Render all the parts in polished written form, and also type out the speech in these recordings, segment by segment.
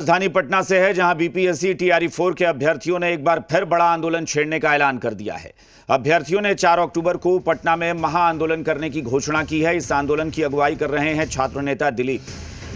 राजधानी पटना से है, जहां बीपीएससी टीआरई 4 के अभ्यर्थियों ने एक बार फिर बड़ा आंदोलन छेड़ने का ऐलान कर दिया है। अभ्यर्थियों ने 4 अक्टूबर को पटना में महा आंदोलन करने की घोषणा की है। इस आंदोलन की अगुवाई कर रहे हैं छात्र नेता दिलीप,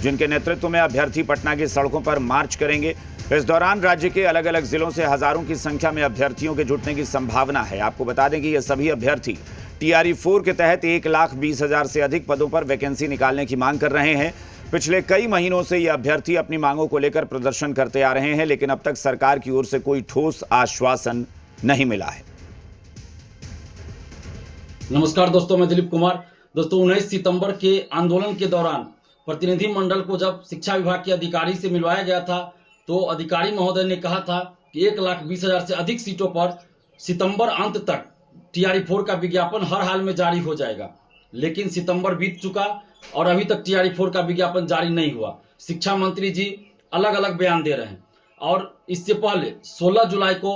जिनके नेतृत्व में अभ्यर्थी पटना की सड़कों पर मार्च करेंगे। इस दौरान राज्य के अलग अलग जिलों से हजारों की संख्या में अभ्यर्थियों के जुटने की संभावना है। आपको बता दें कि ये सभी अभ्यर्थी टीआरई 4 के तहत 1,20,000 से अधिक पदों पर वैकेंसी निकालने की मांग कर रहे हैं। पिछले कई महीनों से ये अभ्यर्थी अपनी मांगों को लेकर प्रदर्शन करते आ रहे हैं, लेकिन अब तक सरकार की ओर से कोई ठोस आश्वासन नहीं मिला है। नमस्कार दोस्तों, मैं दिलीप कुमार। दोस्तों, 19 सितंबर के आंदोलन के दौरान प्रतिनिधि मंडल को जब शिक्षा विभाग के अधिकारी से मिलवाया गया था, तो अधिकारी महोदय ने कहा था कि 1,20,000 से अधिक सीटों पर सितंबर अंत तक टीआरई 4 का विज्ञापन हर हाल में जारी हो जाएगा। लेकिन सितंबर बीत चुका और अभी तक टीआरई 4 का विज्ञापन जारी नहीं हुआ। शिक्षा मंत्री जी अलग अलग बयान दे रहे हैं और इससे पहले 16 जुलाई को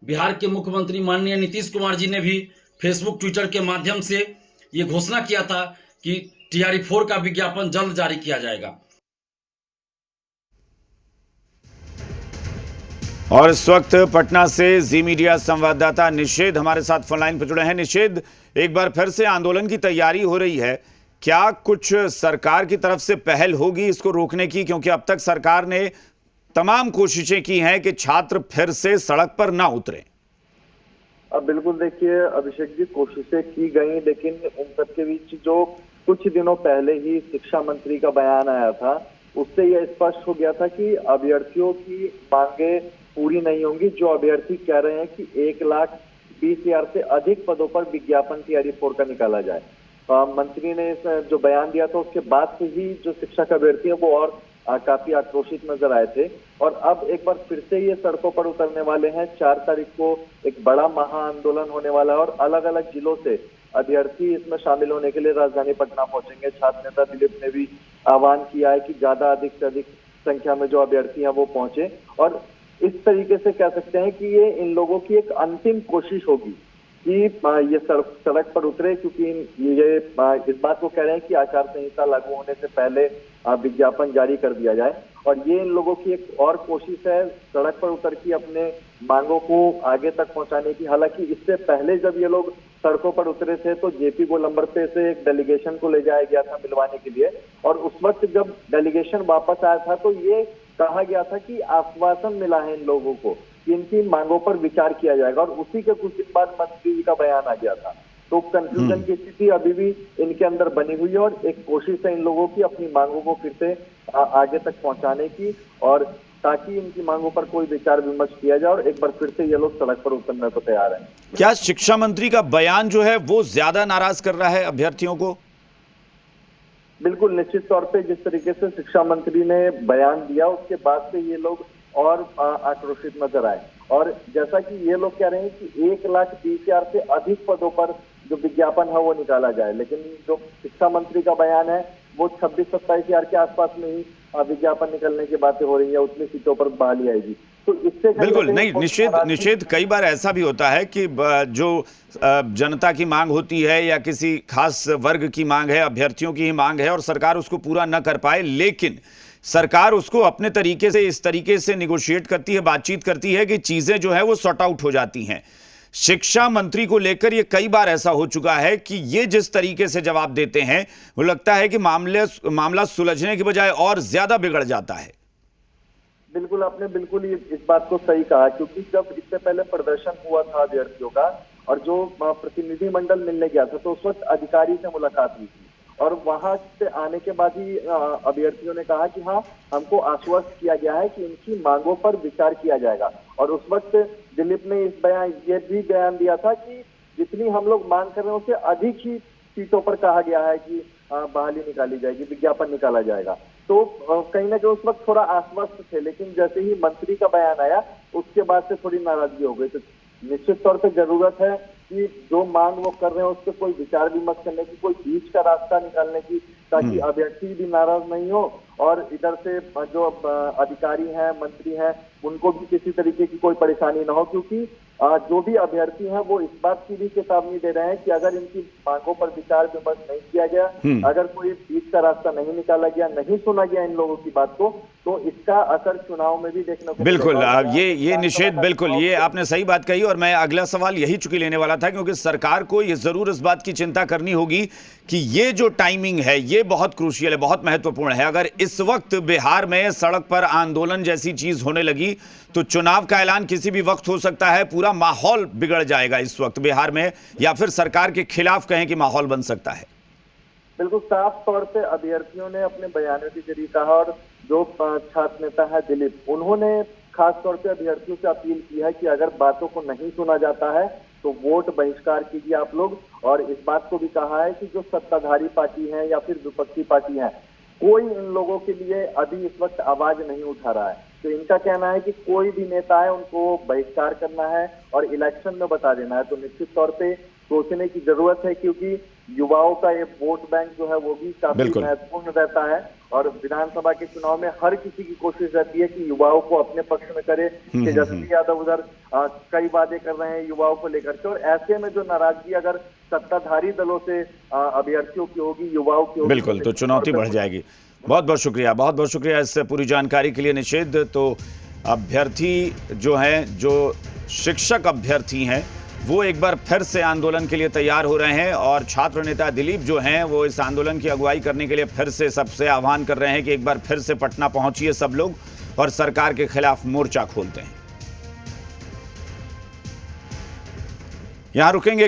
बिहार के मुख्यमंत्री माननीय नीतीश कुमार जी ने भी फेसबुक, ट्विटर के माध्यम से ये घोषणा किया था कि टीआरई 4 का विज्ञापन जल्द जारी किया जाएगा। और इस वक्त पटना से जी मीडिया संवाददाता निषेध हमारे साथ फोनलाइन पर जुड़े हैं। निषेध, एक बार फिर से आंदोलन की तैयारी हो रही है, क्या कुछ सरकार की तरफ से पहल होगी इसको रोकने की? क्योंकि अब तक सरकार ने तमाम कोशिशें की हैं कि छात्र फिर से सड़क पर ना उतरें। अब बिल्कुल देखिए अभिषेक जी, कोशिशें की गई, लेकिन इन सब के बीच जो कुछ दिनों पहले ही शिक्षा मंत्री का बयान आया था, उससे यह स्पष्ट हो गया था कि अभ्यर्थियों की मांगे पूरी नहीं होंगी। जो अभ्यर्थी कह रहे हैं कि 1,20,000 से अधिक पदों पर विज्ञापन टीआरई 4 का निकाला जाए। मंत्री ने जो बयान दिया था उसके बाद से ही जो शिक्षक अभ्यर्थी है वो और काफी आक्रोशित नजर आए थे और अब एक बार फिर से ये सड़कों पर उतरने वाले हैं। 4 तारीख को एक बड़ा महा आंदोलन होने वाला है और अलग अलग जिलों से अभ्यर्थी इसमें शामिल होने के लिए राजधानी पटना पहुंचेंगे। छात्र नेता दिलीप ने भी आह्वान किया है कि ज्यादा अधिक से अधिक संख्या में जो अभ्यर्थी हैं वो पहुंचे और इस तरीके से कह सकते हैं कि ये इन लोगों की एक अंतिम कोशिश होगी कि ये सड़क पर उतरे, क्योंकि ये इस बात को कह रहे हैं कि आचार संहिता लागू होने से पहले विज्ञापन जारी कर दिया जाए। और ये इन लोगों की एक और कोशिश है सड़क पर उतर के अपने मांगों को आगे तक पहुंचाने की। हालांकि इससे पहले जब ये लोग सड़कों पर उतरे थे तो जेपी गोलंबर पे से एक डेलीगेशन को ले जाया गया था मिलवाने के लिए, और उस वक्त जब डेलीगेशन वापस आया था तो ये कहा गया था कि आश्वासन मिला है इन लोगों को कि इनकी मांगों पर विचार किया जाएगा, और उसी के कुछ दिन बाद मंत्री जी का बयान आ गया था। तो कंफ्यूजन की स्थिति अभी भी इनके अंदर बनी हुई है और एक कोशिश है इन लोगों की अपनी मांगों को फिर से आगे तक पहुंचाने की, और ताकि इनकी मांगों पर कोई विचार विमर्श किया जाए और एक बार फिर से ये लोग सड़क पर उतरने को तैयार हैं। क्या शिक्षा मंत्री का बयान जो है वो ज्यादा नाराज कर रहा है अभ्यर्थियों को? बिल्कुल, निश्चित तौर पे जिस तरीके से शिक्षा मंत्री ने बयान दिया उसके बाद से ये लोग और आक्रोशित नजर आए। और जैसा कि ये लोग कह रहे हैं कि 1,20,000 से अधिक पदों पर जो विज्ञापन है वो निकाला जाए, लेकिन जो शिक्षा मंत्री का बयान है वो 26-27,000 के आसपास में ही विज्ञापन निकलने की बातें हो रही है, उतनी सीटों पर बहाली आएगी। तो इससे बिल्कुल नहीं, निषेध कई बार ऐसा भी होता है कि जो जनता की मांग होती है या किसी खास वर्ग की मांग है, अभ्यर्थियों की ही मांग है और सरकार उसको पूरा न कर पाए, लेकिन सरकार उसको अपने तरीके से इस तरीके से निगोशिएट करती है, बातचीत करती है कि चीजें जो है वो सॉर्ट आउट हो जाती हैं। शिक्षा मंत्री को लेकर ये कई बार ऐसा हो चुका है कि ये जिस तरीके से जवाब देते हैं वो लगता है कि मामला सुलझने के बजाय और ज्यादा बिगड़ जाता है। बिल्कुल, आपने बिल्कुल इस बात को सही कहा, क्योंकि जब इससे पहले प्रदर्शन हुआ था अभ्यर्थियों का और जो प्रतिनिधि मंडल मिलने गया था तो उस वक्त अधिकारी से मुलाकात हुई थी और वहां से आने के बाद ही अभ्यर्थियों ने कहा कि हाँ, हमको आश्वस्त किया गया है कि इनकी मांगों पर विचार किया जाएगा। और उस वक्त दिलीप ने ये भी बयान दिया था कि जितनी हम लोग मांग कर रहे हैं उससे अधिक ही सीटों पर कहा गया है कि बहाली निकाली जाएगी, विज्ञापन निकाला जाएगा। तो कहीं ना कहीं उस वक्त थोड़ा आश्वस्त थे, लेकिन जैसे ही मंत्री का बयान आया उसके बाद से थोड़ी नाराजगी हो गई। तो निश्चित तौर पे जरूरत है कि जो मांग वो कर रहे हैं उस पर कोई विचार विमर्श करने की, कोई बीच का रास्ता निकालने की, ताकि अभ्यर्थी भी नाराज नहीं हो और इधर से जो अधिकारी हैं, मंत्री हैं, उनको भी किसी तरीके की कोई परेशानी ना हो। क्योंकि जो भी अभ्यर्थी हैं वो इस बात की भी चेतावनी दे रहे हैं कि अगर इनकी मांगों पर विचार विमर्श नहीं किया गया, अगर कोई बीच का रास्ता नहीं निकाला गया, नहीं सुना गया इन लोगों की बात को, तो इसका असर चुनाव में भी देखने को बिल्कुल मिलेगा। और ये निषेध, बिल्कुल ये आपने सही बात कही और मैं अगला सवाल यही चूंकि लेने वाला था, क्योंकि सरकार को ये जरूर इस बात की चिंता करनी होगी कि ये जो टाइमिंग है ये बहुत क्रूशियल है, बहुत महत्वपूर्ण है। अगर इस वक्त बिहार में सड़क पर आंदोलन जैसी चीज होने लगी तो चुनाव का ऐलान किसी भी वक्त हो सकता है, पूरा माहौल बिगड़ जाएगा इस वक्त बिहार में, या फिर सरकार के खिलाफ कहें कि माहौल बन सकता है। बिल्कुल साफ तौर पे अभ्यर्थियों ने अपने बयानों के जरिए कहा, और जो छात्र नेता है दिलीप, उन्होंने खास तौर पे अभ्यर्थियों से अपील की है कि अगर बातों को नहीं सुना जाता है तो वोट बहिष्कार कीजिए आप लोग। और इस बात को भी कहा है कि जो सत्ताधारी पार्टी है या फिर विपक्षी पार्टी है, कोई इन लोगों के लिए अभी इस वक्त आवाज नहीं उठा रहा है। तो इनका कहना है कि कोई भी नेता है उनको बहिष्कार करना है और इलेक्शन में बता देना है। तो निश्चित तौर पे सोचने की जरूरत है, क्योंकि युवाओं का ये वोट बैंक जो है वो भी काफी महत्वपूर्ण रहता है। और विधानसभा के चुनाव में हर किसी की कोशिश रहती है कि युवाओं को अपने पक्ष में करे। तेजस्वी यादव उधर कई वादे कर रहे हैं युवाओं को लेकर के, और ऐसे में जो नाराजगी अगर सत्ताधारी दलों से अभ्यर्थियों की होगी, युवाओं की होगी, बिल्कुल तो चुनौती बढ़ जाएगी। बहुत बहुत शुक्रिया, बहुत बहुत शुक्रिया इस पूरी जानकारी के लिए निषेध। तो अभ्यर्थी जो हैं, जो शिक्षक अभ्यर्थी हैं, वो एक बार फिर से आंदोलन के लिए तैयार हो रहे हैं और छात्र नेता दिलीप जो हैं वो इस आंदोलन की अगुवाई करने के लिए फिर से सबसे आह्वान कर रहे हैं कि एक बार फिर से पटना पहुंचिए सब लोग और सरकार के खिलाफ मोर्चा खोलते हैं। यहां रुकेंगे।